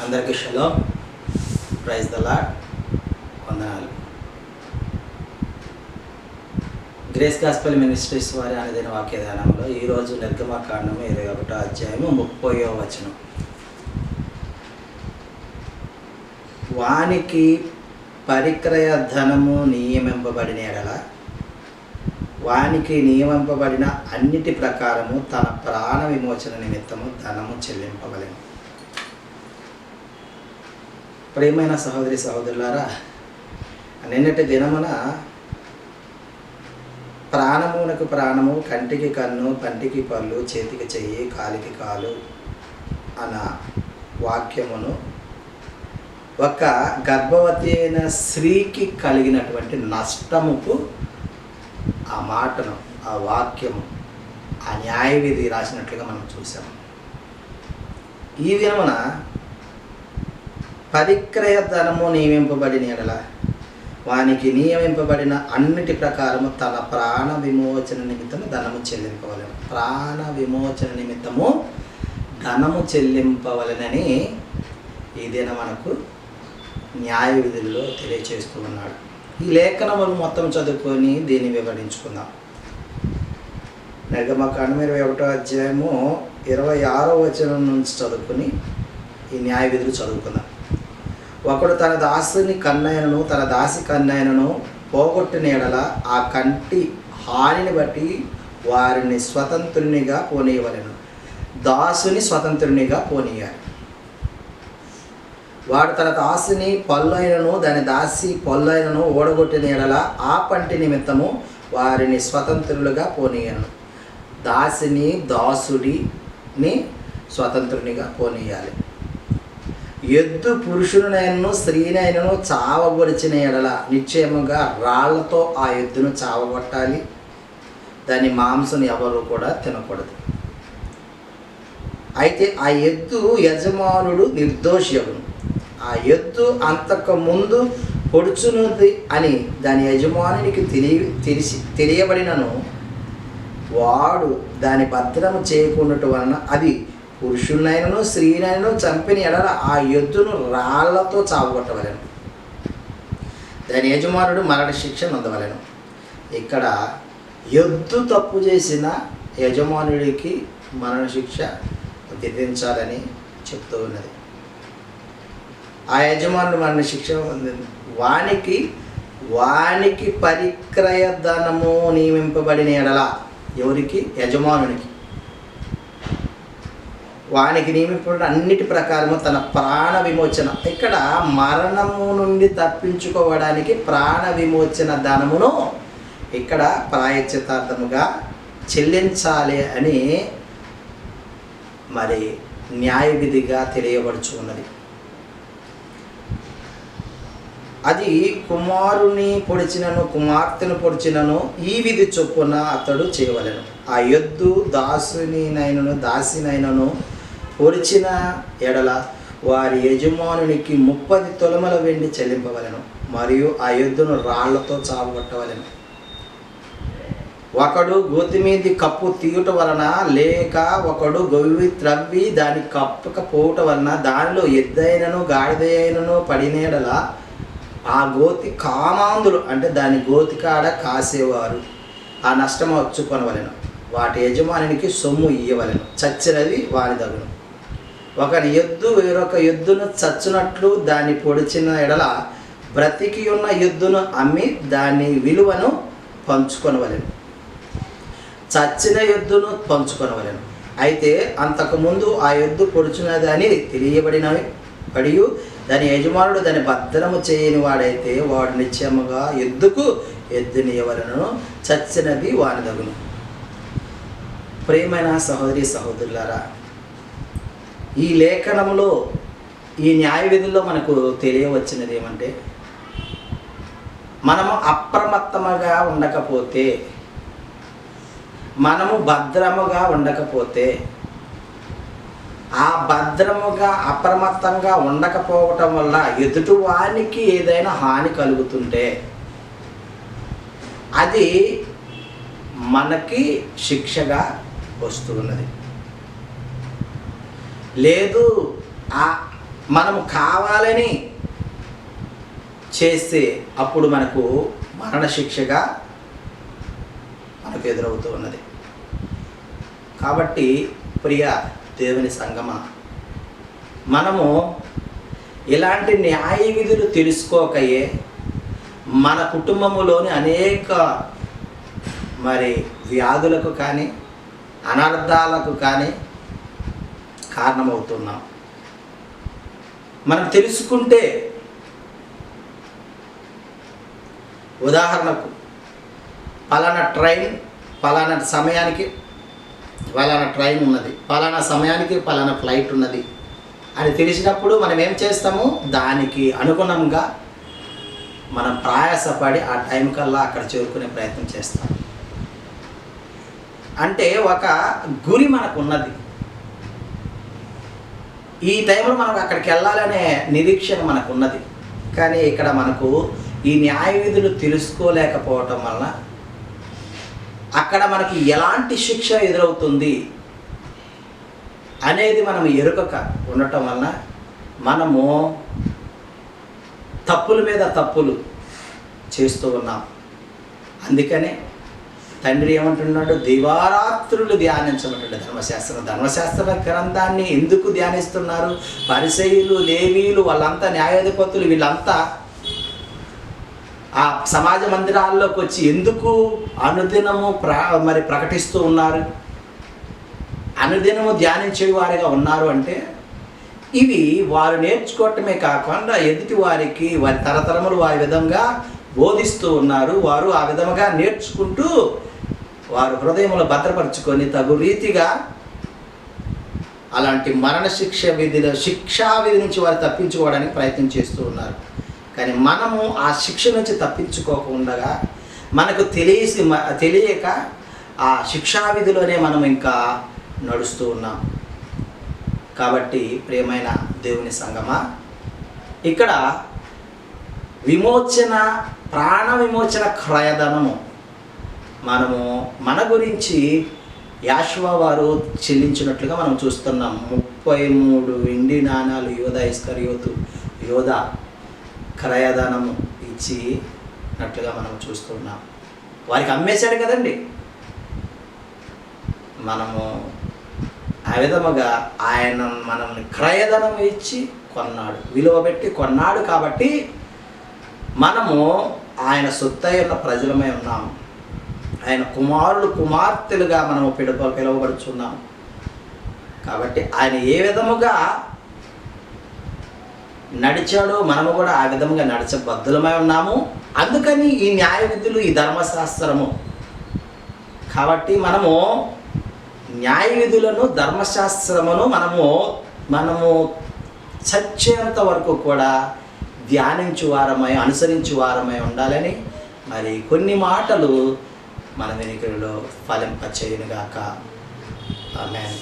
అందరికీ shalom, praise the lord, వందనాలు. Grace gospel ministries వారి అనుదిన వాక్యదానంలో ఈరోజు నిర్గమకాండము 21వ అధ్యాయము 30వ వచనం. వానికి పరిక్రయ ధనము నియమింపబడిన ఎడల వానికి నియమింపబడిన అన్నిటి ప్రకారము తన ప్రాణ విమోచన నిమిత్తము ధనము చెల్లింపవలెను. ప్రియమైన సహోదరి సహోదరులారా, నిన్నటి దినమున ప్రాణమునకు ప్రాణము, కంటికి కన్ను, పంటికి పళ్ళు, చేతికి చెయ్యి, కాలికి కాలు అన్న వాక్యమును ఒక గర్భవతి అయిన స్త్రీకి కలిగినటువంటి నష్టముకు ఆ మాటను, ఆ వాక్యము, ఆ న్యాయవిధి రాసినట్లుగా మనం చూసాము. ఈ దినమున పరిక్రయ ధనము నియమింపబడిన ఎడల వానికి నియమింపబడిన అన్నిటి ప్రకారము తన ప్రాణ విమోచన నిమిత్తము ధనము చెల్లింపవలెను. ప్రాణ విమోచన నిమిత్తము ధనము చెల్లింపవలెనని ఈ దిన మనకు న్యాయ విధుల్లో తెలియచేస్తూ ఉన్నాడు. ఈ లేఖనములు మొత్తం చదువుకొని దీన్ని వివరించుకుందాం. నిర్గమకాండం 21వ అధ్యాయము 26వ వచనం నుంచి చదువుకొని ఈ న్యాయ విధులు చదువుకుందాం. ఒకడు తన దాసుని కన్నయ్యను, తన దాసి కన్నయ్యను పోగొట్టిన ఎడల ఆ కంటి హానిని బట్టి వారిని స్వతంత్రునిగా పోనీయవలెను. దాసుని స్వతంత్రునిగా పోనీయాలి. వాడు తన దాసుని పళ్ళైనను, దాని దాసి పళ్ళైనను ఓడగొట్టిన ఎడల ఆ పంటి నిమిత్తము వారిని స్వతంత్రులుగా పోనీయను. దాసిని, దాసుడిని స్వతంత్రునిగా పోనీయాలి. ఎద్దు పురుషునైనను స్త్రీనైనను చావగొలిచిన ఎడల నిశ్చయముగా రాళ్లతో ఆ ఎద్దును చావగొట్టాలి. దాని మాంసం ఎవరు కూడా తినకూడదు. అయితే ఆ ఎద్దు యజమానుడు నిర్దోషియగును. ఆ ఎద్దు అంతకు ముందు పొడుచున్నది అని దాని యజమానునికి తెలియబడినను వాడు దాని భద్రము చేయకుండాట వలన అది పురుషునైనను స్త్రీనైనను చంపిన ఎడల ఆ ఎద్దును రాళ్లతో చావగొట్టవలెను. దాని యజమానుడు మరణ శిక్ష నొందవలెను. ఇక్కడ ఎద్దు తప్పు చేసిన యజమానుడికి మరణ శిక్ష విధించాలని చెప్తూ ఉన్నది. ఆ యజమానుడు మరణ శిక్ష వానికి పరిక్రయ ధనము నియమింపబడిన ఎడల, ఎవరికి? యజమానునికి. వానికి నియమింపబడిన అన్నిటి ప్రకారము తన ప్రాణ విమోచన, ఇక్కడ మరణము నుండి తప్పించుకోవడానికి ప్రాణ విమోచన ధనమును ఇక్కడ ప్రాయశ్చిత్తార్థముగా చెల్లించాలి అని మరి న్యాయ విధిగా తెలియబడుచు ఉన్నది. అది కుమారుని పొడిచినను, కుమార్తెను పొడిచినను ఈ విధి చొప్పున అతడు చేయవలెను. ఆ ఎద్దు దాసునినైనను దాసినైనను పొడిచిన ఎడల వారి యజమానునికి 30 తులముల వెండి చెల్లింపవలెను. మరియు ఆ ఎద్దును రాళ్లతో చావగొట్టవలెను. ఒకడు గోతి మీది కప్పు తీయుట వలన, లేక ఒకడు గొవ్వి త్రవ్వి దాని కప్పకపోవటం వలన దానిలో ఎద్దైనను గాడిదైనను పడినేడల ఆ గోతి కామాంధులు, అంటే దాని గోతికాడ కాసేవారు ఆ నష్టం వచ్చుకొనవలెను. వాటి యజమానికి సొమ్ము ఇయ్యవలెను. చచ్చినది వాని దగును. ఒకని ఎద్దు వేరొక ఎద్దును చచ్చినట్లు దాన్ని పొడిచిన ఎడల బ్రతికి ఉన్న ఎద్దును అమ్మి దాని విలువను పంచుకొనవలెను. చచ్చిన ఎద్దును పంచుకొనవలెను. అయితే అంతకుముందు ఆ ఎద్దు పొడిచినది అని తెలియబడినవి మరియు దాని యజమానుడు దాన్ని భద్రము చేయని వాడైతే వాడు నిశ్చయముగా ఎద్దుని ఎవరను, చచ్చినది వాని దగును. ప్రియమైన సహోదరి సహోదరులారా, ఈ లేఖనములో, ఈ న్యాయ విధుల్లో మనకు తెలియవచ్చినది ఏమంటే, మనము అప్రమత్తముగా ఉండకపోతే, మనము భద్రముగా ఉండకపోతే, ఆ భద్రముగా అప్రమత్తంగా ఉండకపోవటం వల్ల ఎదుటి వానికి ఏదైనా హాని కలుగుతుంటే అది మనకి శిక్షగా వస్తున్నది. లేదు మనము కావాలని చేస్తే అప్పుడు మనకు మరణశిక్షగా మనకు ఎదురవుతూ ఉన్నది. కాబట్టి ప్రియ దేవుని సంగమా, మనము ఇలాంటి న్యాయ విధులు తెలుసుకోకయే మన కుటుంబములోని అనేక వ్యాధులకు కానీ అనర్థాలకు కానీ కారణమవుతున్నాం. మనం తెలుసుకుంటే, ఉదాహరణకు పలానా ట్రైన్ పలానా సమయానికి పలానా ట్రైన్ ఉన్నది, పలానా సమయానికి పలానా ఫ్లైట్ ఉన్నది అని తెలిసినప్పుడు మనం ఏం చేస్తాము, దానికి అనుగుణంగా మనం ప్రయాసపడి ఆ టైం కల్లా అక్కడ చేరుకునే ప్రయత్నం చేస్తాం. అంటే ఒక గురి మనకు ఉన్నది, ఈ టైంలో మనం అక్కడికి వెళ్ళాలనే నిరీక్షణ మనకు ఉన్నది. కానీ ఇక్కడ మనకు ఈ న్యాయ విధులు తెలుసుకోలేకపోవటం వలన అక్కడ మనకి ఎలాంటి శిక్ష ఎదురవుతుంది అనేది మనం ఎరుకక ఉండటం వలన మనము తప్పుల మీద తప్పులు చేస్తూ ఉన్నాం. అందుకనే తండ్రి ఏమంటున్నాడు, దివారాత్రులు ధ్యానించమంటాడు ధర్మశాస్త్ర గ్రంథాన్ని ఎందుకు ధ్యానిస్తున్నారు? పరిసయ్యులు, లేవీయులు, వాళ్ళంతా న్యాయాధిపతులు, వీళ్ళంతా ఆ సమాజ మందిరాల్లోకి వచ్చి ఎందుకు అనుదినము ప్రకటిస్తూ ఉన్నారు, అనుదినము ధ్యానించే వారిగా ఉన్నారు అంటే, ఇవి వారు నేర్చుకోవటమే కాకుండా ఎదుటి వారికి వారి తరతరములు వారి విధంగా బోధిస్తూ ఉన్నారు. వారు ఆ విధంగా నేర్చుకుంటూ వారు హృదయంలో భద్రపరుచుకొని తగు రీతిగా అలాంటి శిక్షా విధి నుంచి వారు తప్పించుకోవడానికి ప్రయత్నం చేస్తూ ఉన్నారు. కానీ మనము ఆ శిక్ష నుంచి తప్పించుకోకుండా మనకు తెలియక ఆ శిక్షా విధిలోనే మనం ఇంకా నడుస్తూ ఉన్నాం. కాబట్టి ప్రియమైన దేవుని సంగమా, ఇక్కడ ప్రాణ విమోచన క్రయధనము మనము మన గురించి యాషువ వారు చెల్లించినట్లుగా మనం చూస్తున్నాం. 33 వెండి నాణాలు యోధ క్రయధనము ఇచ్చినట్లుగా మనం చూస్తున్నాం. వారికి అమ్మేశాడు కదండి. మనము ఆ విధముగా ఆయన మనల్ని క్రయధనం ఇచ్చి కొన్నాడు, విలువ పెట్టి కొన్నాడు. కాబట్టి మనము ఆయన సొత్తై ఉన్న ప్రజలమై ఉన్నాము. ఆయన కుమార్తెలుగా మనము పిలువబడుచున్నాము. కాబట్టి ఆయన ఏ విధముగా నడిచాడో మనము కూడా ఆ విధముగా నడచబద్ధులమై ఉన్నాము. అందుకని ఈ న్యాయ విధులు, ఈ ధర్మశాస్త్రము. కాబట్టి మనము న్యాయ విధులను, ధర్మశాస్త్రమును మనము చచ్చేంత వరకు కూడా ధ్యానించు వారమై, అనుసరించు వారమై ఉండాలని కొన్ని మాటలు మన వెనుకలో ఫలింపచేయునుగాక. ఆమేన్.